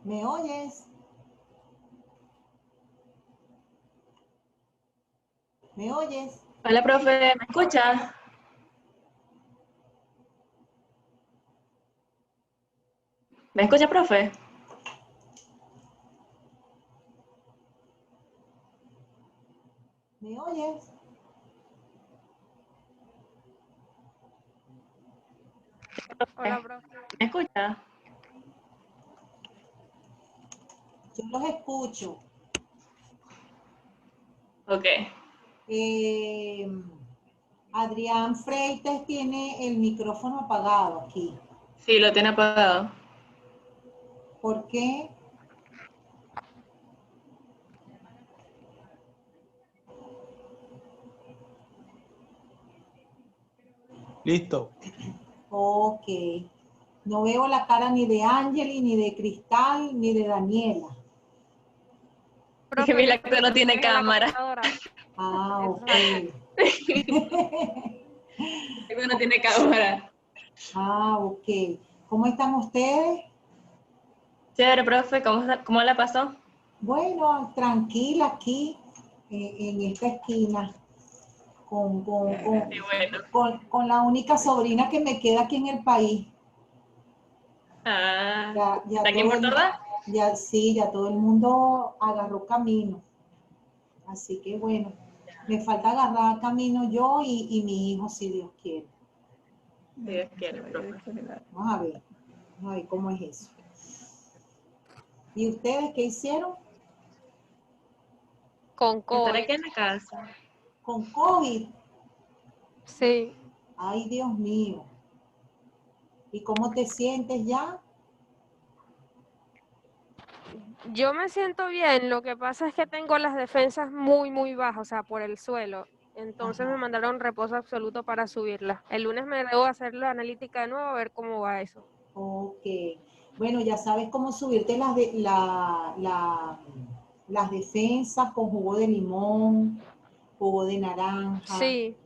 ¿Me oyes? ¿Me oyes? Hola, profe, ¿me escucha? ¿Me escucha, profe? ¿Me oyes? Hola, profe. ¿Me escucha? Yo los escucho. Ok. Adrián Freites tiene el micrófono apagado aquí. Sí, lo tiene apagado. ¿Por qué? Listo. Ok. No veo la cara ni de Angeli, ni de Cristal, ni de Daniela. Es que Profe, mi yo lacto no tiene dejé la cámara. computadora. Ah, ok. Lacto no tiene cámara. Ah, ok. ¿Cómo están ustedes? Chévere, profe, ¿cómo la pasó? Bueno, tranquila aquí, en esta esquina, con, con, con, Sí, bueno. con la única sobrina que me queda aquí en el país. Ah, Ya ¿está aquí en todo Puerto el, Ordaz? ya todo el mundo agarró camino. Así que bueno, me falta agarrar camino yo y mi hijo, si Dios quiere. Si Dios quiere, profe. Vamos a ver cómo es eso. ¿Y ustedes qué hicieron Con Estar COVID. aquí en la casa. con COVID? Sí. Ay, Dios mío. ¿Y cómo te sientes ya? Yo me siento bien. Lo que pasa es que tengo las defensas muy, muy bajas, o sea, por el suelo. Entonces me Ajá. mandaron reposo absoluto para subirlas. El lunes me debo hacer la analítica de nuevo a ver cómo va eso. Ok. Bueno, ya sabes cómo subirte las defensas con jugo de limón, jugo de naranja. Sí,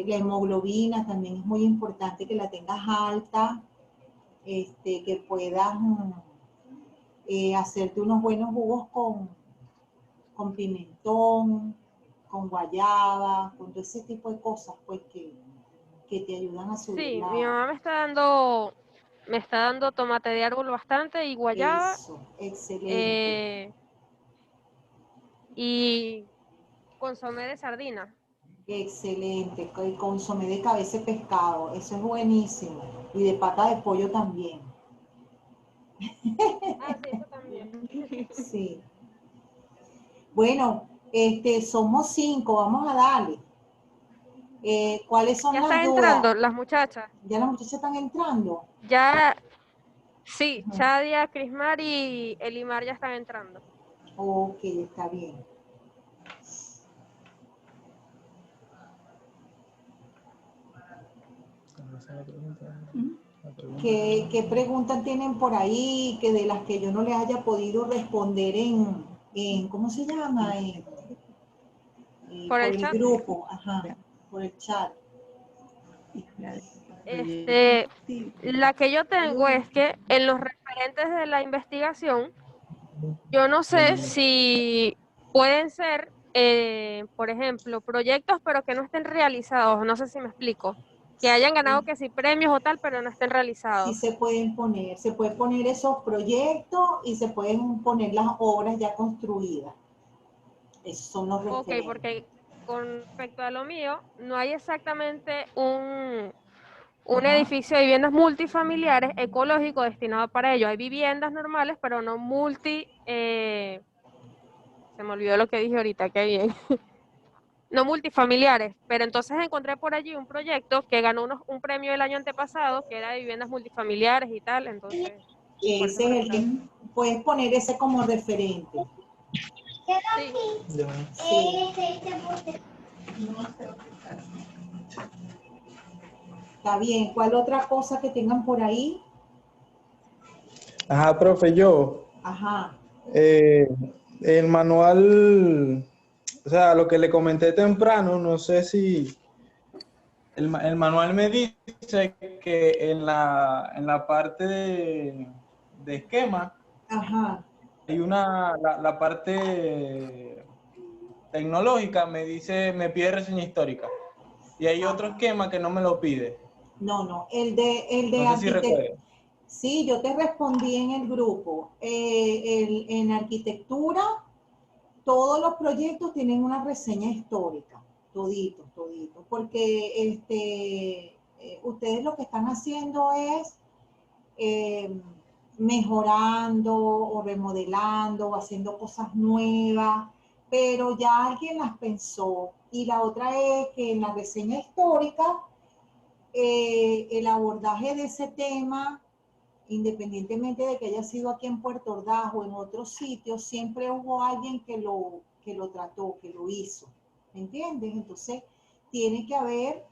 La hemoglobina también es muy importante que la tengas alta, que puedas hacerte unos buenos jugos con pimentón, con guayaba, con todo ese tipo de cosas, pues que te ayudan a subir sí. Mi mamá me está dando tomate de árbol bastante y guayaba. eso, excelente. eh, y consomé de sardina. Excelente, el consomé de cabeza de pescado, eso es buenísimo. Y de pata de pollo también. Ah, sí, eso también. Sí. Bueno, somos 5, vamos a darle. ¿Cuáles son Ya las están dudas? entrando las muchachas. ¿Ya las muchachas están entrando? Ya, sí, Ujú. Shadia, Crismar y Elimar ya están entrando. Ok, está bien. ¿Qué preguntas tienen por ahí que de las que yo no les haya podido responder ¿cómo se llama? Por Por el el chat. grupo, ajá, por el chat. Este, la que yo tengo es que en los referentes de la investigación, yo no sé si pueden ser, por ejemplo, proyectos pero que no estén realizados, no sé si me explico, que hayan ganado que sí premios o tal, pero no estén Sí realizados. se puede poner esos proyectos y se pueden poner las obras ya construidas. Esos son los Ok, referentes. porque con respecto a lo mío, no hay exactamente un Ajá. edificio de viviendas multifamiliares ecológico destinado para ello. Hay viviendas normales, pero no se me olvidó lo que dije ahorita, qué bien. No multifamiliares, pero entonces encontré por allí un proyecto que ganó un premio el año antepasado, que era de viviendas multifamiliares y tal, entonces por eso Ese es el preguntaba. que puedes poner ese como referente. Sí, Sí, está bien. ¿Cuál otra cosa que tengan por ahí? Ajá, profe, Ajá. eh, el manual, o sea, lo que le comenté temprano, no sé si el manual me dice que en la parte de esquema, Ajá. hay la parte tecnológica me pide reseña histórica. Y hay otro esquema que no me lo pide. No, el de No sé si arquitectura. recuerdas. Sí, yo te respondí en el grupo. En arquitectura, todos los proyectos tienen una reseña histórica, toditos, porque ustedes lo que están haciendo es mejorando o remodelando o haciendo cosas nuevas, pero ya alguien las pensó. Y la otra es que en la reseña histórica, el abordaje de ese tema, independientemente de que haya sido aquí en Puerto Ordaz o en otros sitios, siempre hubo alguien que lo trató, que lo hizo. ¿Me entiendes? Entonces, tiene que haber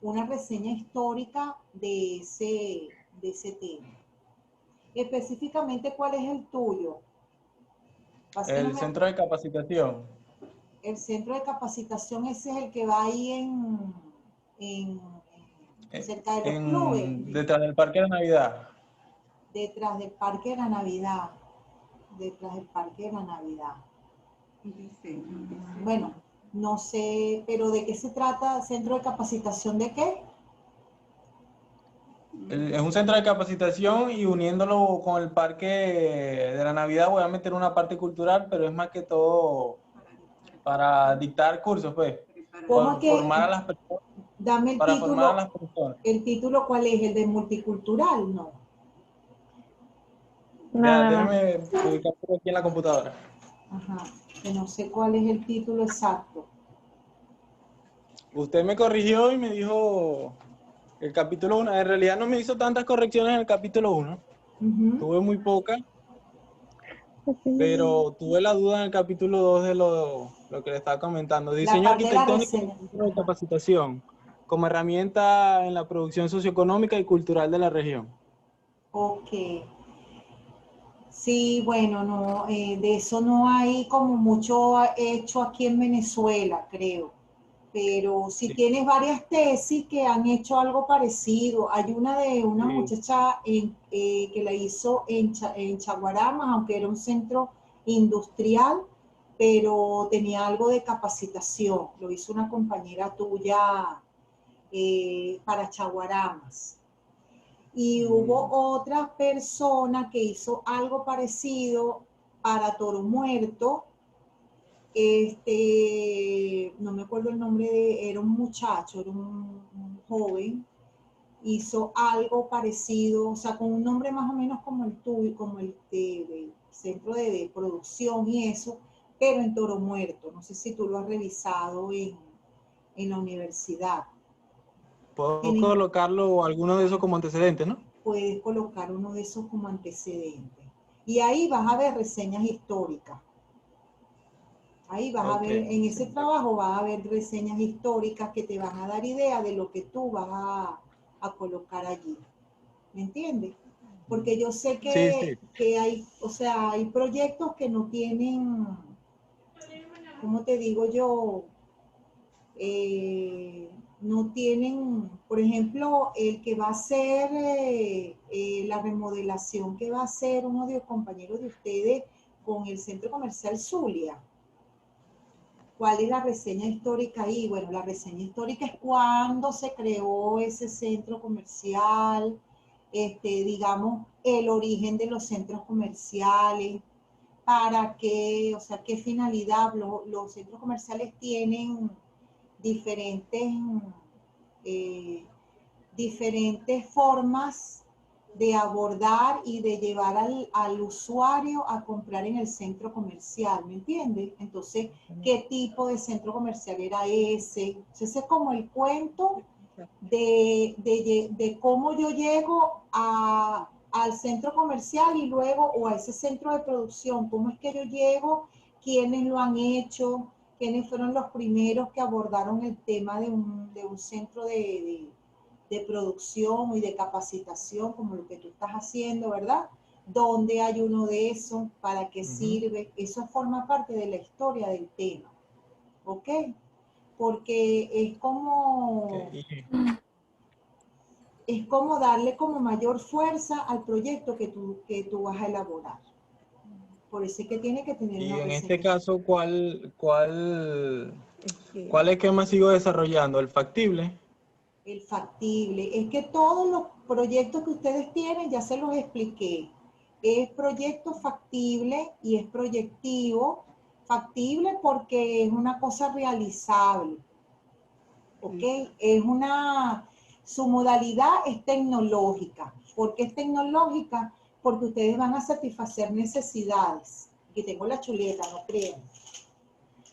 una reseña histórica de ese tema. Específicamente, ¿cuál es el tuyo? Pasa que no El centro de capacitación. El centro de capacitación, ese es el que va ahí en cerca de los clubes, Detrás del Parque de Navidad. detrás del Parque de la Navidad. Detrás del Parque de la Navidad. Bueno, no sé, pero ¿de qué se trata? ¿Centro de capacitación de qué? Es un centro de capacitación y uniéndolo con el Parque de la Navidad voy a meter una parte cultural, pero es más que todo para dictar cursos, pues. ¿Cómo es que? Formar a las personas. Dame el Para formar a título. las personas. ¿El título cuál es? ¿El de multicultural? No. Ya, No. déjeme ubicarlo aquí en la computadora. Ajá. Que no sé cuál es el título exacto. Usted me corrigió y me dijo el capítulo 1. En realidad no me hizo tantas correcciones en el capítulo 1. Ujú. Tuve muy pocas, pero tuve la duda en el capítulo 2 de lo que le estaba comentando. La Diseño parte de la arquitectónico y reseña. centro de Ajá. capacitación como herramienta en la producción socioeconómica y cultural de la región. Ok. Sí, bueno, no, de eso no hay como mucho hecho aquí en Venezuela, creo. Pero sí Sí, tienes varias tesis que han hecho algo parecido. Hay una de una sí. muchacha que la hizo en Chaguaramas, aunque era un centro industrial, pero tenía algo de capacitación. Lo hizo una compañera tuya para Chaguaramas. Y hubo otra persona que hizo algo parecido para Toro Muerto. No me acuerdo el nombre era un muchacho, era un joven, hizo algo parecido, o sea, con un nombre más o menos como el tuyo, como el de centro de producción y eso, pero en Toro Muerto. No sé si tú lo has revisado en la universidad. Puedo Tienen, colocarlo alguno de esos como antecedentes, ¿no? puedes colocar uno de esos como antecedente. Y ahí vas a ver reseñas históricas. Ahí vas a Ok, ver, en ese perfecto. trabajo vas a ver reseñas históricas que te van a dar idea de lo que tú vas a colocar allí. ¿Me entiendes? Porque yo sé Sí, sí. que hay, o sea, hay proyectos que no tienen, ¿cómo te digo yo? No tienen, por ejemplo, el que va a hacer la remodelación que va a hacer uno de los compañeros de ustedes con el centro comercial Zulia. ¿Cuál es la reseña histórica ahí? Bueno, la reseña histórica es cuándo se creó ese centro comercial, digamos, el origen de los centros comerciales, para qué, o sea, qué finalidad. Los centros comerciales tienen diferentes, eh, diferentes formas de abordar y de llevar al usuario a comprar en el centro comercial, ¿me entiendes? Entonces, ¿qué tipo de centro comercial era ese? Entonces, ese es como el cuento de cómo yo llego al centro comercial y luego, o a ese centro de producción, cómo es que yo llego, quiénes lo han hecho, quiénes fueron los primeros que abordaron el tema de un centro de producción y de capacitación, como lo que tú estás haciendo, ¿verdad? ¿Dónde hay uno de esos? ¿Para qué sirve? Eso forma parte de la historia del tema, ¿ok? Porque es como, Okay. es como darle como mayor fuerza al proyecto que tú vas a elaborar. Por eso es que tiene que tener Y una en reseña. este caso, ¿cuál esquema sigo desarrollando? ¿El factible? El factible. Es que todos los proyectos que ustedes tienen, ya se los expliqué. Es proyecto factible y es proyectivo. Factible porque es una cosa realizable. ¿Ok? Su modalidad es tecnológica. ¿Por qué es tecnológica? Porque ustedes van a satisfacer necesidades. Aquí tengo la chuleta, no crean.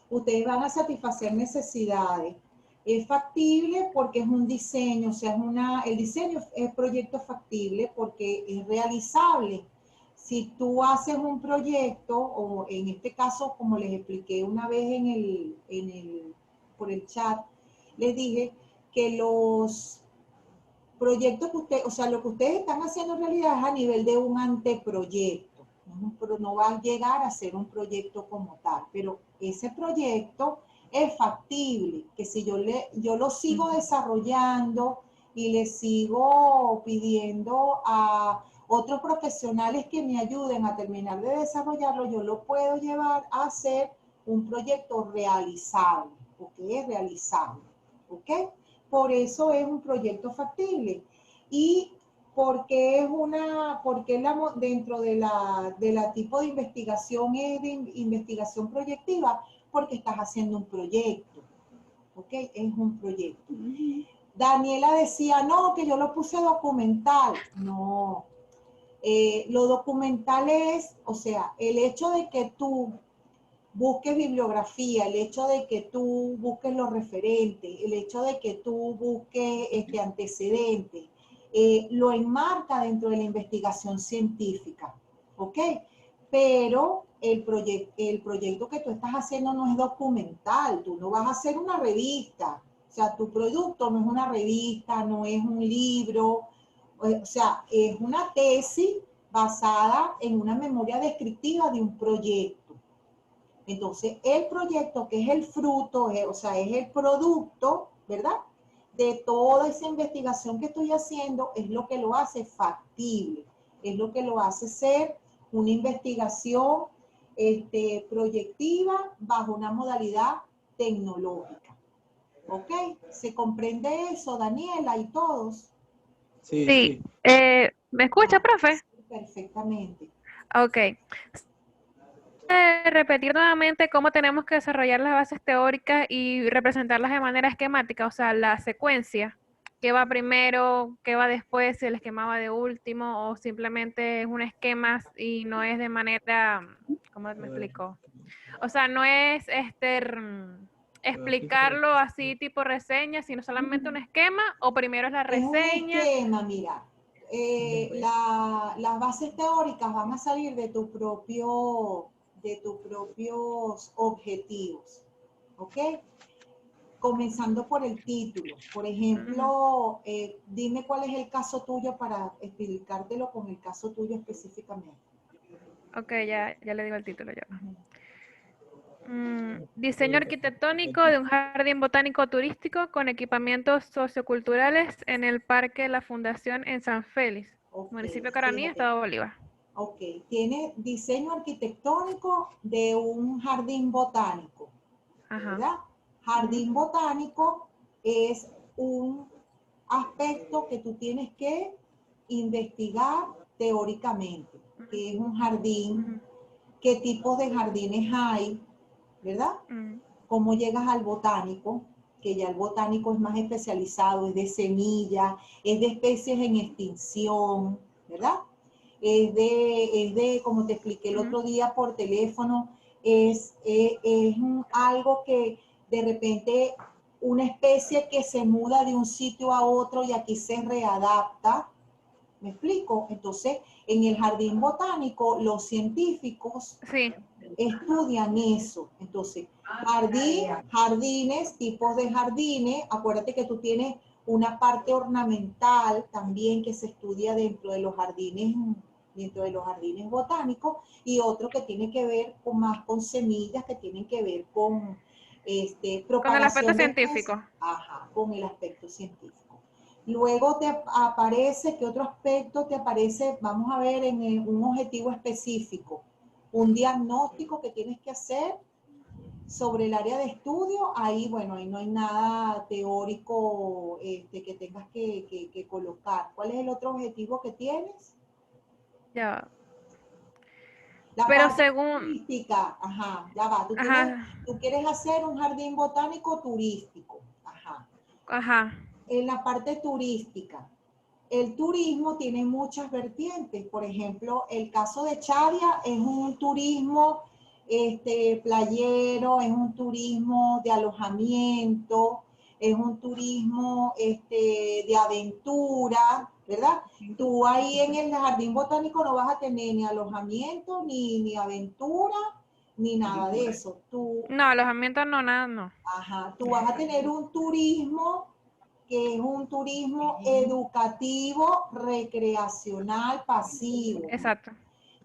Ustedes van a satisfacer necesidades. Es factible porque es un diseño, o sea, el diseño es proyecto factible porque es realizable. Si tú haces un proyecto, o en este caso, como les expliqué una vez por el chat, les dije que los proyectos que ustedes, o sea, lo que ustedes están haciendo en realidad es a nivel de un anteproyecto. No va a llegar a ser un proyecto como tal, pero ese proyecto es factible, que si yo lo sigo desarrollando y le sigo pidiendo a otros profesionales que me ayuden a terminar de desarrollarlo, yo lo puedo llevar a ser un proyecto realizable, porque es realizable, ¿ok? Por eso es un proyecto factible. Y porque dentro de la tipo de investigación es de investigación proyectiva, porque estás haciendo un proyecto, ¿ok? Es un proyecto. Daniela decía, no, que yo lo puse documental. No, lo documental es, o sea, el hecho de que tú busques bibliografía, el hecho de que tú busques los referentes, el hecho de que tú busques antecedentes, lo enmarca dentro de la investigación científica, ¿ok? Pero el proyecto que tú estás haciendo no es documental, tú no vas a hacer una revista, o sea, tu producto no es una revista, no es un libro, o sea, es una tesis basada en una memoria descriptiva de un proyecto. Entonces, el proyecto, que es el fruto, o sea, es el producto, ¿verdad? De toda esa investigación que estoy haciendo, es lo que lo hace factible, es lo que lo hace ser una investigación proyectiva bajo una modalidad tecnológica. ¿Ok? ¿Se comprende eso, Daniela y todos? Sí, Sí. sí. ¿Me escucha, profe? Perfectamente. Ok. Repetir nuevamente cómo tenemos que desarrollar las bases teóricas y representarlas de manera esquemática, o sea, la secuencia, qué va primero, qué va después, si el esquema va de último, o simplemente es un esquema y no es de manera, ¿cómo me explico? O sea, no es explicarlo así tipo reseña, sino solamente un esquema, o primero es la Es un reseña. esquema, mira. Las bases teóricas van a salir de tus propios objetivos, ¿ok? Comenzando por el título. Por ejemplo, dime cuál es el caso tuyo para explicártelo con el caso tuyo específicamente. Ok, ya le digo el título ya. Diseño arquitectónico de un jardín botánico turístico con equipamientos socioculturales en el Parque La Fundación en San Félix, Ok, municipio de Caraní, fíjate. Estado Bolívar. Ok, tiene diseño arquitectónico de un jardín botánico, Ajá. ¿verdad? Jardín botánico es un aspecto que tú tienes que investigar teóricamente, que es un jardín, qué tipos de jardines hay, ¿verdad? Cómo llegas al botánico, que ya el botánico es más especializado, es de semillas, es de especies en extinción, ¿verdad? Como te expliqué el otro día por teléfono, es algo que de repente una especie que se muda de un sitio a otro y aquí se readapta. ¿Me explico? Entonces, en el jardín botánico, los científicos Sí. estudian eso. Entonces, jardines, tipos de jardines. Acuérdate que tú tienes una parte ornamental también que se estudia dentro de los jardines botánicos, y otro que tiene que ver más con semillas, que tienen que ver con Con el aspecto propagación de especies. científico. Ajá, con el aspecto científico. Luego te aparece, ¿qué otro aspecto te aparece? Vamos a ver en un objetivo específico. Un diagnóstico que tienes que hacer sobre el área de estudio. Ahí, bueno, ahí no hay nada teórico que tengas que colocar. ¿Cuál es el otro objetivo que tienes? Ya. La Pero parte según, turística, ajá, ya va. ajá, Tú quieres hacer un jardín botánico turístico, ajá. ajá, En la parte turística, el turismo tiene muchas vertientes. Por ejemplo, el caso de Chadia es un turismo playero, es un turismo de alojamiento, es un turismo de aventura, ¿verdad? Tú ahí en el jardín botánico no vas a tener ni alojamiento, ni aventura, ni nada de eso. no, alojamiento no, nada, no. Ajá, tú vas a tener un turismo que es un turismo educativo, recreacional, pasivo, Exacto,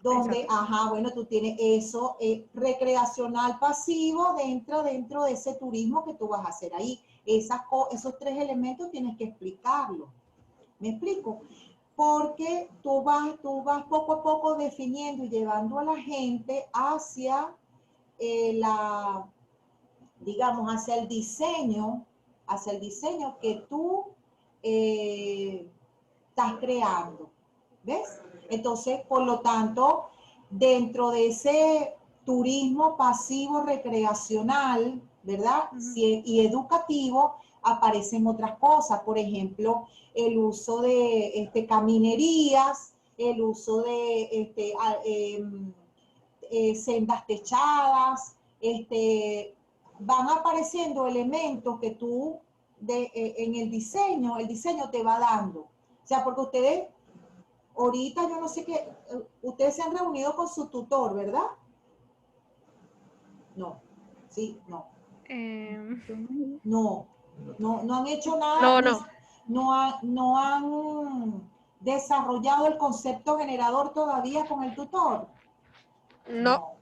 donde, exacto. ajá, bueno, tú tienes eso, recreacional, pasivo, dentro de ese turismo que tú vas a hacer ahí. Esos tres elementos tienes que explicarlos. ¿Me explico? Porque tú vas poco a poco definiendo y llevando a la gente hacia digamos, hacia el diseño que tú estás creando. ¿Ves? Entonces, por lo tanto, dentro de ese turismo pasivo recreacional, ¿verdad? Y educativo, aparecen otras cosas. Por ejemplo, el uso de caminerías, el uso de sendas techadas, van apareciendo elementos que tú en el diseño te va dando. O sea, porque ustedes, ahorita yo no sé qué, ustedes se han reunido con su tutor, ¿verdad? No, sí, no. Em, No, no han hecho nada, no, no, no han desarrollado el concepto generador todavía con el tutor. no. No.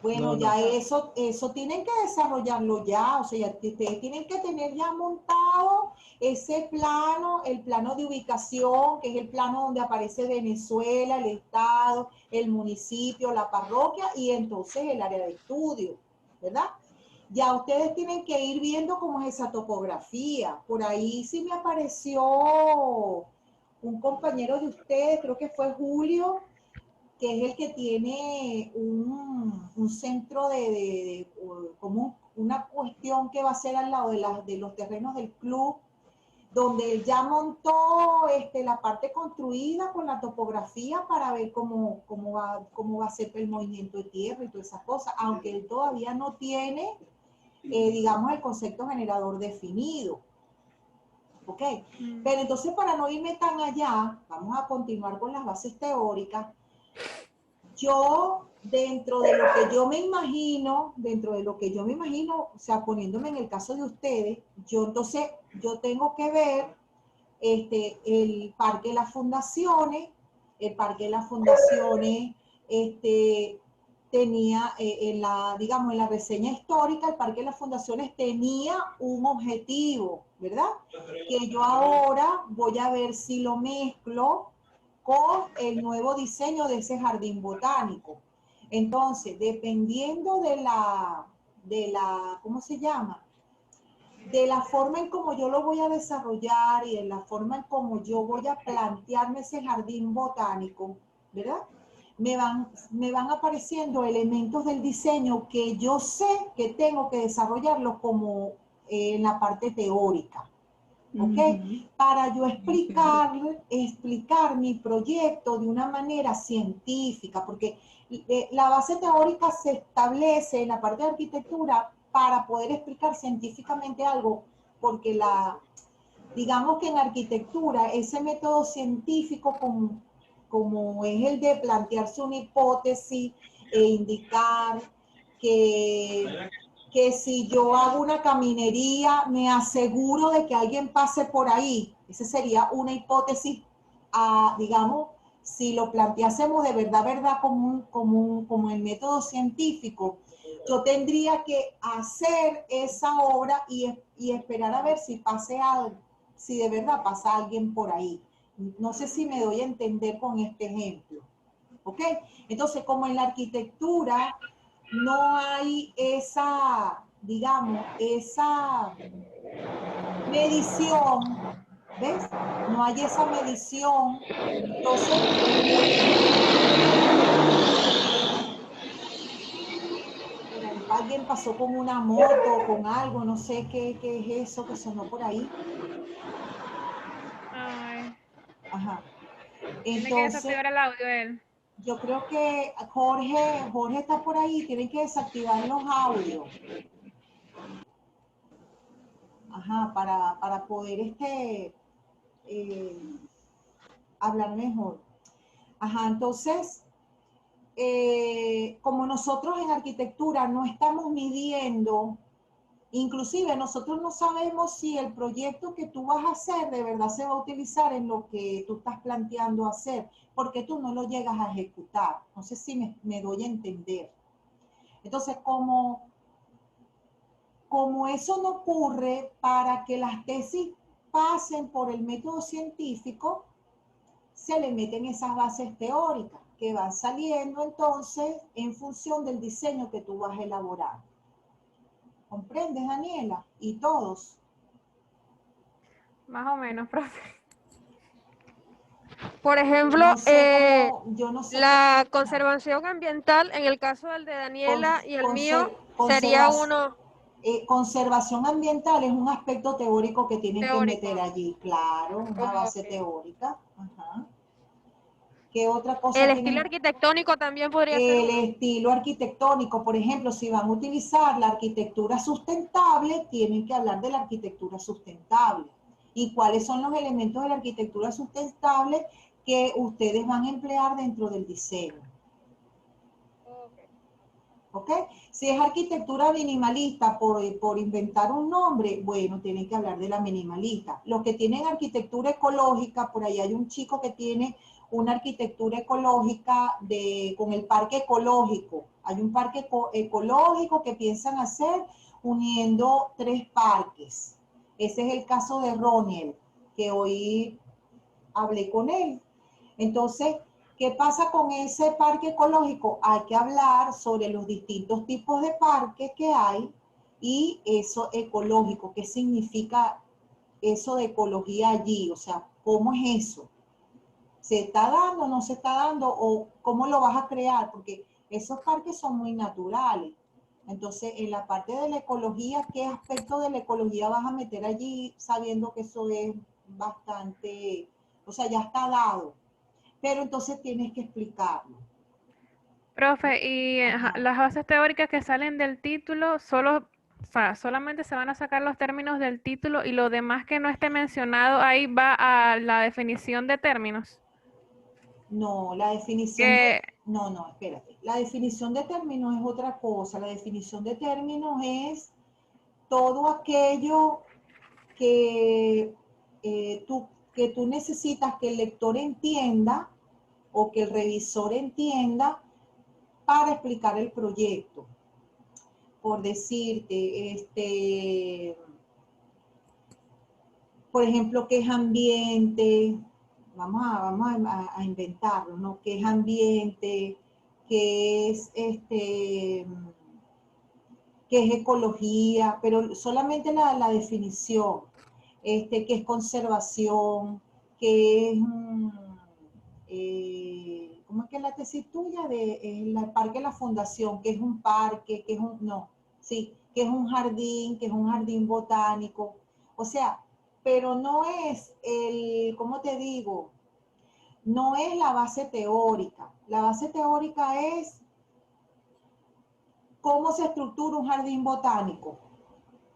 Bueno, No, ya no. eso tienen que desarrollarlo ya, o sea, ya ustedes tienen que tener ya montado ese plano, el plano de ubicación, que es el plano donde aparece Venezuela, el estado, el municipio, la parroquia y entonces el área de estudio, ¿verdad? Ya ustedes tienen que ir viendo cómo es esa topografía. Por ahí sí me apareció un compañero de ustedes, creo que fue Julio, que es el que tiene un centro como una cuestión que va a ser al lado de los terrenos del club, donde él ya montó la parte construida con la topografía para ver cómo va a ser el movimiento de tierra y todas esas cosas, aunque él todavía no tiene, digamos, el concepto generador definido. ¿Ok? Pero entonces, para no irme tan allá, vamos a continuar con las bases teóricas. Yo, dentro de lo que yo me imagino, o sea, poniéndome en el caso de ustedes, yo tengo que ver el Parque de las Fundaciones, tenía digamos, en la reseña histórica, el Parque de las Fundaciones tenía un objetivo, ¿verdad? Que yo ahora voy a ver si lo mezclo con el nuevo diseño de ese jardín botánico. Entonces, dependiendo ¿cómo se llama? De la forma en cómo yo lo voy a desarrollar y de la forma en cómo yo voy a plantearme ese jardín botánico, ¿verdad? Me van apareciendo elementos del diseño que yo sé que tengo que desarrollarlos como en la parte teórica. ¿Ok? Para yo explicar mi proyecto de una manera científica, porque la base teórica se establece en la parte de arquitectura para poder explicar científicamente algo, porque digamos que en arquitectura ese método científico como es el de plantearse una hipótesis e indicar que si yo hago una caminería, me aseguro de que alguien pase por ahí. Esa sería una hipótesis, digamos, si lo planteásemos de verdad, como el método científico, yo tendría que hacer esa obra y esperar a ver si si de verdad pasa alguien por ahí. No sé si me doy a entender con este ejemplo. ¿Ok? Entonces, como en la arquitectura no hay esa, digamos, esa medición, ¿ves? No hay esa medición, entonces por ahí alguien pasó con una moto, con algo, no sé qué es eso que sonó por ahí. Ay, Ajá. tiene que Entonces, desactivar el audio él. yo creo que Jorge está por ahí, tienen que desactivar los audios. Ajá, para poder hablar mejor. Ajá, entonces, como nosotros en arquitectura no estamos midiendo, inclusive nosotros no sabemos si el proyecto que tú vas a hacer de verdad se va a utilizar en lo que tú estás planteando hacer, porque tú no lo llegas a ejecutar. No sé si me doy a entender. Entonces, como eso no ocurre, para que las tesis pasen por el método científico, se le meten esas bases teóricas que van saliendo entonces en función del diseño que tú vas a elaborar. ¿Comprendes, Daniela? Y todos. Más o menos, profe. Por ejemplo, No sé cómo, yo no sé la cómo, conservación ambiental, en el caso del de Daniela y el mío, sería conservación. uno Conservación ambiental es un aspecto teórico que tienen que meter teórico. allí, claro, una base Ok. teórica. Ajá. ¿Qué otra El cosa estilo tienen? arquitectónico también podría ser El uno. estilo arquitectónico, por ejemplo, si van a utilizar la arquitectura sustentable, tienen que hablar de la arquitectura sustentable. ¿Y cuáles son los elementos de la arquitectura sustentable que ustedes van a emplear dentro del diseño? ¿Ok? Si es arquitectura minimalista por inventar un nombre, bueno, tienen que hablar de la minimalista. Los que tienen arquitectura ecológica, por ahí hay un chico que tiene una arquitectura ecológica con el parque ecológico. Hay un parque ecológico que piensan hacer uniendo 3 parques. Ese es el caso de Roniel, que hoy hablé con él. Entonces, ¿qué pasa con ese parque ecológico? Hay que hablar sobre los distintos tipos de parques que hay y eso ecológico. ¿Qué significa eso de ecología allí? O sea, ¿cómo es eso? ¿Se está dando, no se está dando? ¿O cómo lo vas a crear? Porque esos parques son muy naturales. Entonces, en la parte de la ecología, ¿qué aspecto de la ecología vas a meter allí sabiendo que eso es bastante, o sea, ya está dado? Pero entonces tienes que explicarlo. Profe, y Ajá. las bases teóricas que salen del título, o sea, solamente se van a sacar los términos del título y lo demás que no esté mencionado ahí va a la definición de términos. No, la definición Que, no, espérate. La definición de términos es otra cosa. La definición de términos es todo aquello que, que tú necesitas que el lector entienda o que el revisor entienda para explicar el proyecto. Por decirte, por ejemplo, qué es ambiente, vamos a inventarlo, ¿no? ¿Qué es ambiente? ¿Qué es qué es ecología? Pero solamente la definición, qué es conservación, qué es ¿cómo es que es la tesis tuya? De el parque de la fundación, qué es un parque, qué es un, no, sí, qué es un jardín, qué es un jardín botánico. O sea, pero no es ¿cómo te digo? No es la base teórica. La base teórica es cómo se estructura un jardín botánico.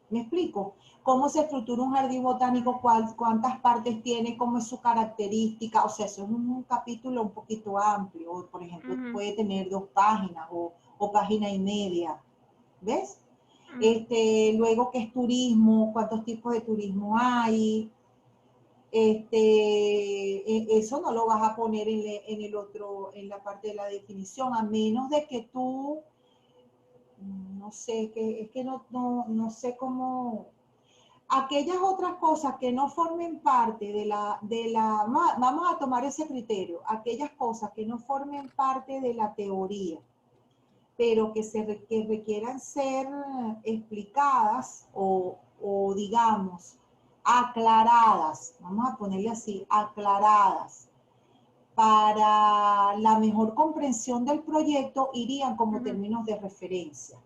¿Me explico? ¿Cómo se estructura un jardín botánico? ¿Cuántas partes tiene? ¿Cómo es su característica? O sea, eso es un capítulo un poquito amplio. Por ejemplo, puede tener 2 páginas o página y media. ¿Ves? Luego, ¿qué es turismo? ¿Cuántos tipos de turismo hay? Eso no lo vas a poner en la parte de la definición, a menos de que tú, no sé, es que no sé cómo, Aquellas otras cosas que no formen parte vamos a tomar ese criterio, aquellas cosas que no formen parte de la teoría, pero que requieran ser explicadas o digamos, aclaradas, vamos a ponerle así, aclaradas, para la mejor comprensión del proyecto, irían como términos de referencia.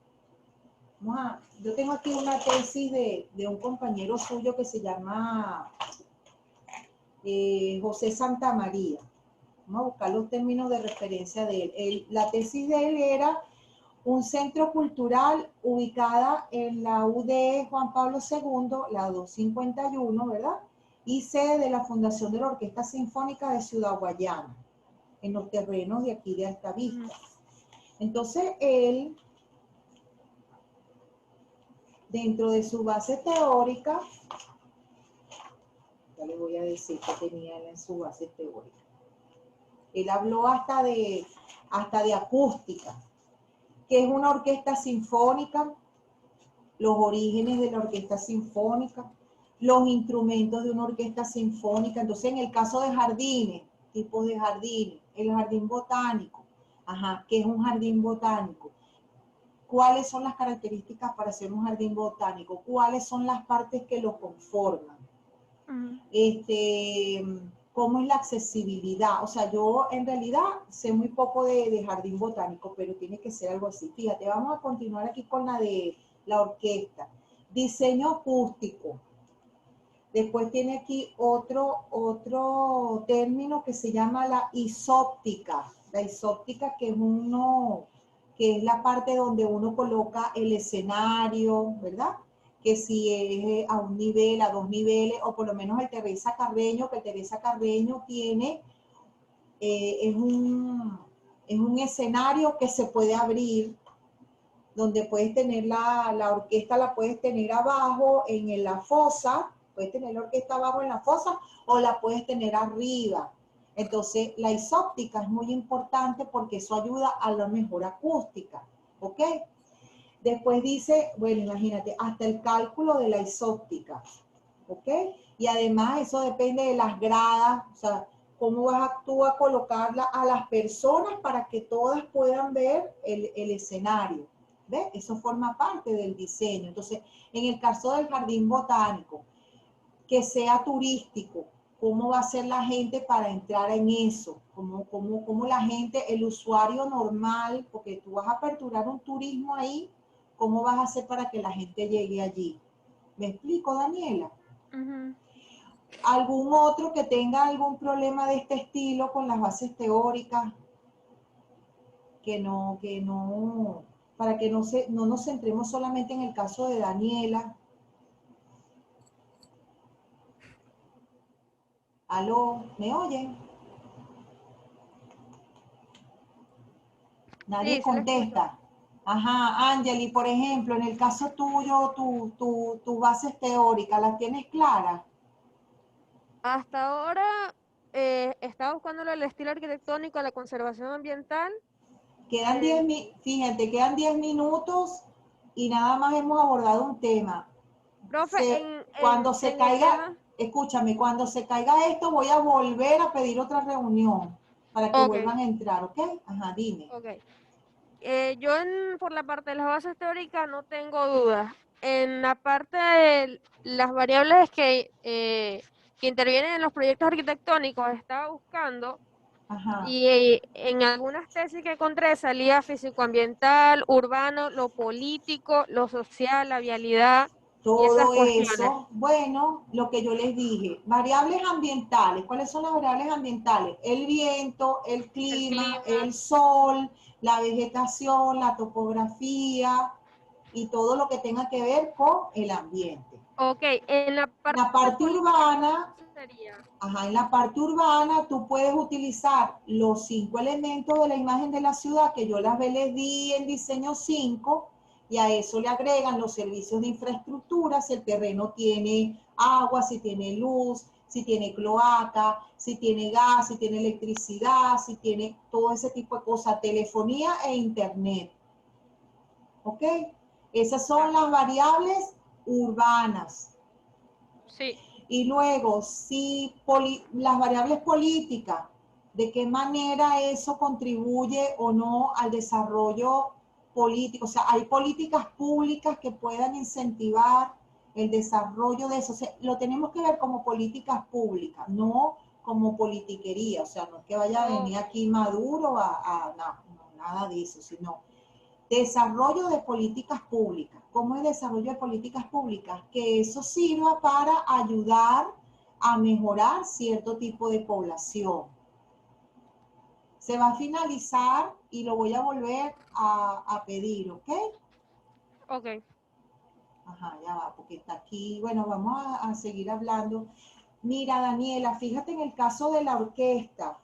Yo tengo aquí una tesis de un compañero suyo que se llama José Santamaría. Vamos a buscar los términos de referencia de él. La tesis de él era un centro cultural ubicada en la UD Juan Pablo II, la 251, ¿verdad? Y sede de la Fundación de la Orquesta Sinfónica de Ciudad Guayana, en los terrenos de aquí de Altavista. Entonces, él, dentro de su base teórica, ya le voy a decir que tenía él en su base teórica. Él habló hasta de acústica, que es una orquesta sinfónica, los orígenes de la orquesta sinfónica, los instrumentos de una orquesta sinfónica. Entonces, en el caso de jardines, tipos de jardines, el jardín botánico, ¿qué es un jardín botánico? ¿Cuáles son las características para hacer un jardín botánico? ¿Cuáles son las partes que lo conforman? ¿Cómo es la accesibilidad? O sea, yo en realidad sé muy poco de jardín botánico, pero tiene que ser algo así. Fíjate, vamos a continuar aquí con la de la orquesta. Diseño acústico. Después tiene aquí otro término que se llama la isóptica. La isóptica, que es la parte donde uno coloca el escenario, ¿verdad? Que si es a un nivel, a dos niveles, o por lo menos el Teresa Carreño, que el Teresa Carreño tiene, es un escenario que se puede abrir, donde puedes tener la orquesta, la puedes tener abajo en la fosa, puedes tener la orquesta abajo en la fosa, o la puedes tener arriba. Entonces, la isóptica es muy importante porque eso ayuda a la mejor acústica, ¿ok? Después dice, bueno, imagínate, hasta el cálculo de la isóptica, ¿ok? Y además eso depende de las gradas, o sea, cómo vas tú a colocarla a las personas para que todas puedan ver el escenario, ¿ves? Eso forma parte del diseño. Entonces, en el caso del jardín botánico, que sea turístico, ¿cómo va a ser la gente para entrar en eso? ¿Cómo la gente, el usuario normal, porque tú vas a aperturar un turismo ahí, ¿cómo vas a hacer para que la gente llegue allí? ¿Me explico, Daniela? ¿Algún otro que tenga algún problema de este estilo con las bases teóricas? Para que no nos centremos solamente en el caso de Daniela. ¿Aló? ¿Me oyen? Nadie Sí, sí la escucho. contesta. Ajá, Angeli, por ejemplo, en el caso tuyo, tus bases teóricas, ¿las tienes claras? Hasta ahora estaba buscando el estilo arquitectónico, la conservación ambiental. Quedan fíjate, quedan 10 minutos y nada más hemos abordado un tema. Profe, Cuando se en el caiga, tema... escúchame, cuando se caiga esto voy a volver a pedir otra reunión para que Ok, vuelvan a entrar, ¿ok? Ajá, dime. ok. Yo por la parte de las bases teóricas no tengo dudas. En la parte de las variables que intervienen en los proyectos arquitectónicos, estaba buscando Ajá. y en algunas tesis que encontré salía físico-ambiental, urbano, lo político, lo social, la vialidad y esas Todo cuestiones. eso, bueno, lo que yo les dije, variables ambientales. ¿Cuáles son las variables ambientales? El viento, el El clima, clima. el sol, la vegetación, la topografía y todo lo que tenga que ver con el ambiente. Ok, en la parte La parte política urbana, sería... en la parte urbana tú puedes utilizar los 5 elementos de la imagen de la ciudad que yo les di en diseño 5 y a eso le agregan los servicios de infraestructura, si el terreno tiene agua, si tiene luz, si tiene cloaca, si tiene gas, si tiene electricidad, si tiene todo ese tipo de cosas, telefonía e internet. ¿Ok? Esas son las variables urbanas. Sí. Y luego, si las variables políticas, de qué manera eso contribuye o no al desarrollo político. O sea, hay políticas públicas que puedan incentivar el desarrollo de eso. O sea, lo tenemos que ver como políticas públicas, no como politiquería. O sea, no es que vaya a venir aquí Maduro no, nada de eso, sino desarrollo de políticas públicas. ¿Cómo es desarrollo de políticas públicas? Que eso sirva para ayudar a mejorar cierto tipo de población. Se va a finalizar y lo voy a volver a pedir, ¿ok? Ok. Ajá, ya va, porque está aquí. Bueno, vamos a seguir hablando. Mira, Daniela, fíjate en el caso de la orquesta.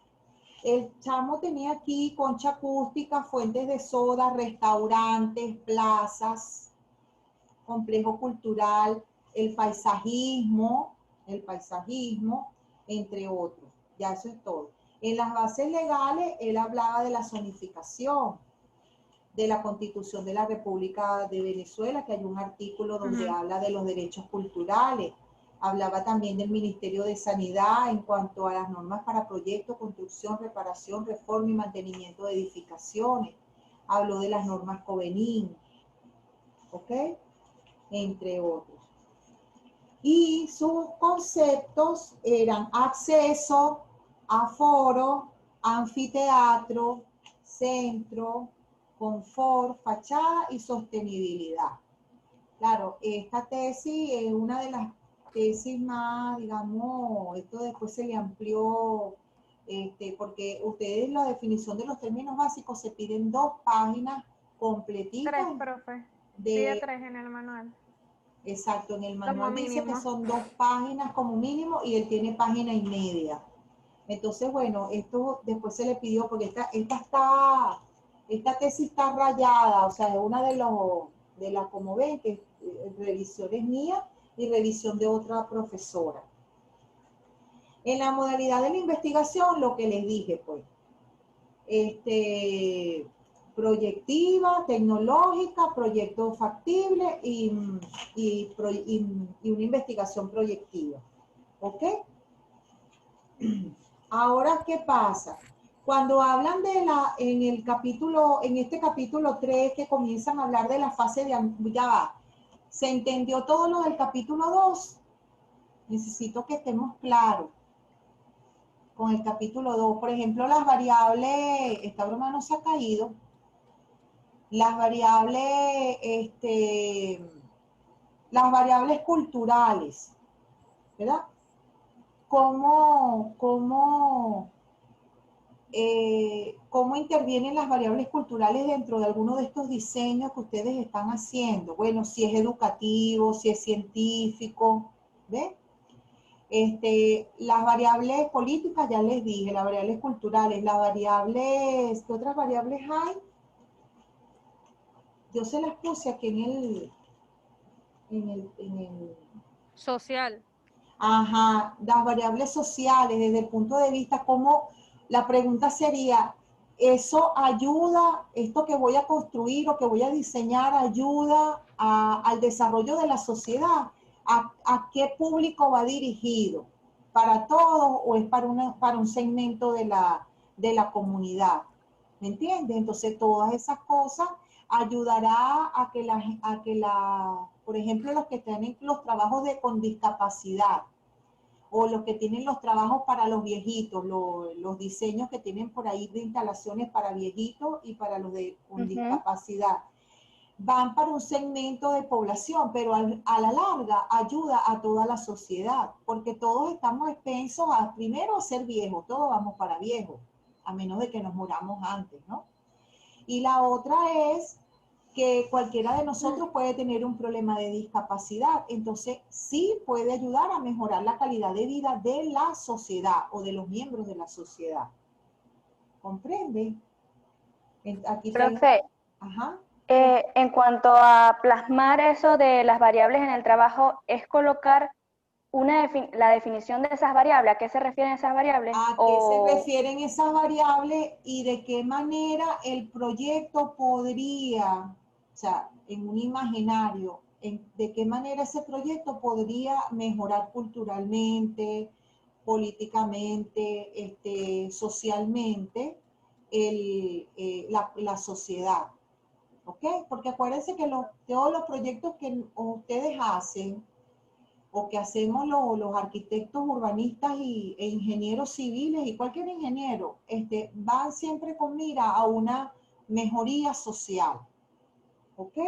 El chamo tenía aquí concha acústica, fuentes de soda, restaurantes, plazas, complejo cultural, el paisajismo, entre otros. Ya eso es todo. En las bases legales, él hablaba de la zonificación, de la Constitución de la República de Venezuela, que hay un artículo donde habla de los derechos culturales. Hablaba también del Ministerio de Sanidad en cuanto a las normas para proyectos, construcción, reparación, reforma y mantenimiento de edificaciones. Habló de las normas Covenin, ¿ok? Entre otros. Y sus conceptos eran acceso, aforo, anfiteatro, centro, confort, fachada y sostenibilidad. Claro, esta tesis es una de las tesis más, digamos, esto después se le amplió, porque ustedes la definición de los términos básicos se piden 2 páginas completitas. 3, profe. De, Pide 3 en el manual. Exacto, en el manual Como dice que mínimo. son 2 páginas como mínimo y él tiene página y media. Entonces, bueno, esto después se le pidió, porque esta tesis está rayada, o sea, es una de las, como ven, que revisión es mía y revisión de otra profesora. En la modalidad de la investigación, lo que les dije, pues, proyectiva, tecnológica, proyecto factible y una investigación proyectiva. ¿Ok? Ahora, ¿qué pasa? Cuando hablan en este capítulo 3, que comienzan a hablar de la fase de, ya va, ¿se entendió todo lo del capítulo 2? Necesito que estemos claros con el capítulo 2. Por ejemplo, las variables, esta broma no se ha caído, las variables culturales, ¿verdad? ¿Cómo intervienen las variables culturales dentro de alguno de estos diseños que ustedes están haciendo? Bueno, si es educativo, si es científico, ¿ves? Las variables políticas, ya les dije, las variables culturales, las variables, ¿qué otras variables hay? Yo se las puse aquí en el Social. Ajá, las variables sociales, desde el punto de vista como la pregunta sería, ¿eso ayuda, esto que voy a construir o que voy a diseñar, ayuda al desarrollo de la sociedad? ¿A qué público va dirigido? ¿Para todos o es para un segmento de la comunidad? ¿Me entiendes? Entonces, todas esas cosas ayudará a que por ejemplo, los que tienen los trabajos con discapacidad o los que tienen los trabajos para los viejitos, los diseños que tienen por ahí de instalaciones para viejitos y para los con discapacidad, van para un segmento de población, pero a la larga ayuda a toda la sociedad, porque todos estamos expensos primero a ser viejos, todos vamos para viejos, a menos de que nos muramos antes, ¿no? Y la otra es que cualquiera de nosotros puede tener un problema de discapacidad, entonces sí puede ayudar a mejorar la calidad de vida de la sociedad o de los miembros de la sociedad. ¿Comprende? Aquí Profe, ajá. En cuanto a plasmar eso de las variables en el trabajo, ¿es colocar la definición de esas variables? ¿A qué se refieren esas variables? ¿A qué se refieren esas variables y de qué manera el proyecto podría, o sea, en un imaginario, de qué manera ese proyecto podría mejorar culturalmente, políticamente, socialmente la sociedad. ¿Ok? Porque acuérdense que todos los proyectos que ustedes hacen o que hacemos los arquitectos urbanistas e ingenieros civiles y cualquier ingeniero, van siempre con mira a una mejoría social. ¿Ok?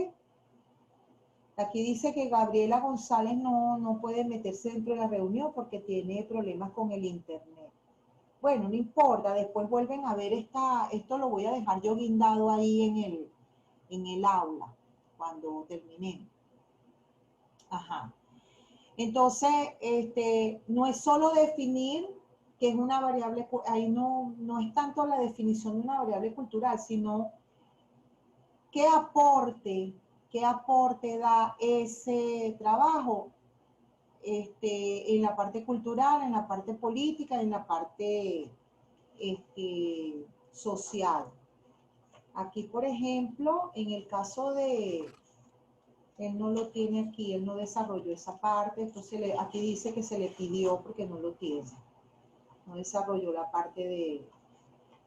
Aquí dice que Gabriela González no puede meterse dentro de la reunión porque tiene problemas con el internet. Bueno, no importa, después vuelven a ver esto lo voy a dejar yo guindado ahí en el aula cuando terminemos. Ajá. Entonces, no es solo definir que es una variable, ahí no es tanto la definición de una variable cultural, sino qué aporte da ese trabajo en la parte cultural, en la parte política, en la parte social. Aquí, por ejemplo, en el caso de, él no lo tiene aquí, él no desarrolló esa parte, entonces aquí dice que se le pidió porque no lo tiene. No desarrolló la parte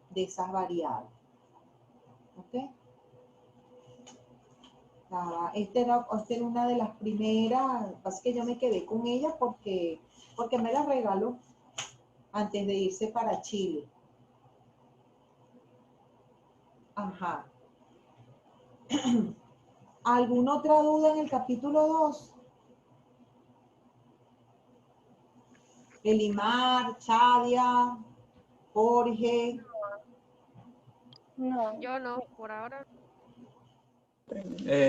de esas variables. ¿Ok? Esta era una de las primeras, así que yo me quedé con ella porque me la regaló antes de irse para Chile. Ajá. ¿Alguna otra duda en el capítulo 2? Elimar, Chadia, Jorge. No. Yo no, por ahora.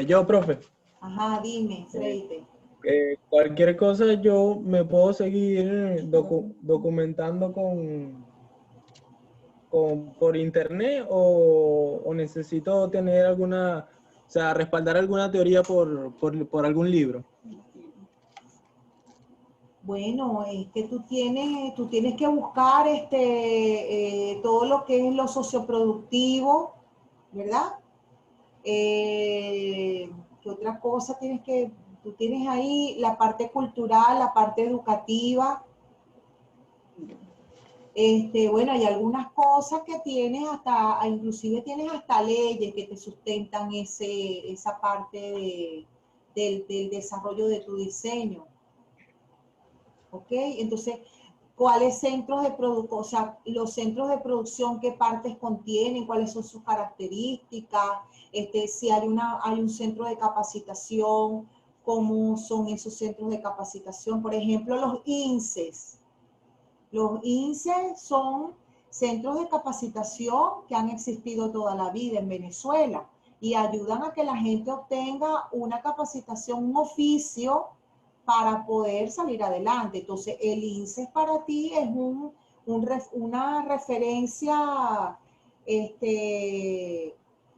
Yo, profe, Ajá, dime, Freite. cualquier cosa yo me puedo seguir documentando por internet o necesito tener alguna, o sea, respaldar alguna teoría por algún libro. Bueno, es que tú tienes que buscar todo lo que es lo socioproductivo, ¿verdad? ¿Qué otra cosa tú tienes ahí? La parte cultural, la parte educativa. Bueno, hay algunas cosas que tienes inclusive tienes hasta leyes que te sustentan esa parte del desarrollo de tu diseño. ¿Ok? Entonces, ¿cuáles centros de producción, o sea, los centros de producción, qué partes contienen, cuáles son sus características, si hay un centro de capacitación, cómo son esos centros de capacitación? Por ejemplo, los INSES. Los INSES son centros de capacitación que han existido toda la vida en Venezuela y ayudan a que la gente obtenga una capacitación, un oficio para poder salir adelante. Entonces, el INSES para ti es una referencia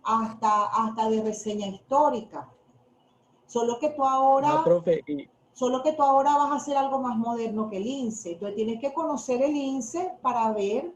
hasta de reseña histórica. Solo que tú ahora... profe, Solo que tú ahora vas a hacer algo más moderno que el INSEE. Entonces tienes que conocer el INSEE para ver